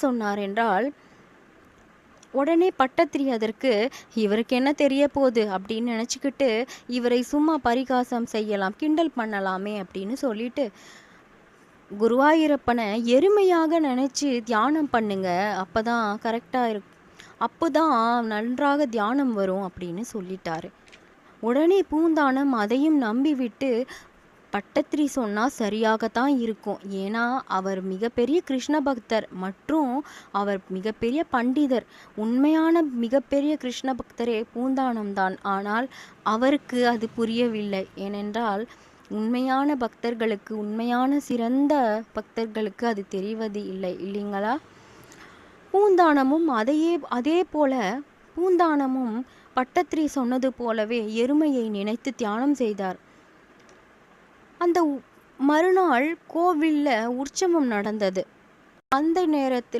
சொன்னார் என்றால், உடனே பட்டத்திரி அதற்கு இவருக்கு என்ன தெரிய போகுது அப்படின்னு நினச்சிக்கிட்டு இவரை சும்மா பரிகாசம் செய்யலாம், கிண்டல் பண்ணலாமே அப்படின்னு சொல்லிட்டு, குருவாயூரப்பனை எருமையாக நினச்சி தியானம் பண்ணுங்க, அப்பதான் கரெக்டாக அப்போதான் நன்றாக தியானம் வரும் அப்படின்னு சொல்லிட்டாரு. உடனே பூந்தானம் அதையும் நம்பிவிட்டு, பட்டத்திரி சொன்னால் சரியாகத்தான் இருக்கும், ஏன்னா அவர் மிகப்பெரிய கிருஷ்ண பக்தர் மற்றும் அவர் மிகப்பெரிய பண்டிதர். உண்மையான மிகப்பெரிய கிருஷ்ண பக்தரே பூந்தானம்தான். ஆனால் அவருக்கு அது புரியவில்லை. ஏனென்றால் உண்மையான பக்தர்களுக்கு, உண்மையான சிறந்த பக்தர்களுக்கு அது தெரிவது இல்லை இல்லைங்களா? பூந்தானமும் அதே போல பூந்தானமும் பட்டத்திரி சொன்னது போலவே எருமையை நினைத்து தியானம் செய்தார். அந்த மறுநாள் கோவில்ல உற்சவம் நடந்தது. அந்த நேரத்தில்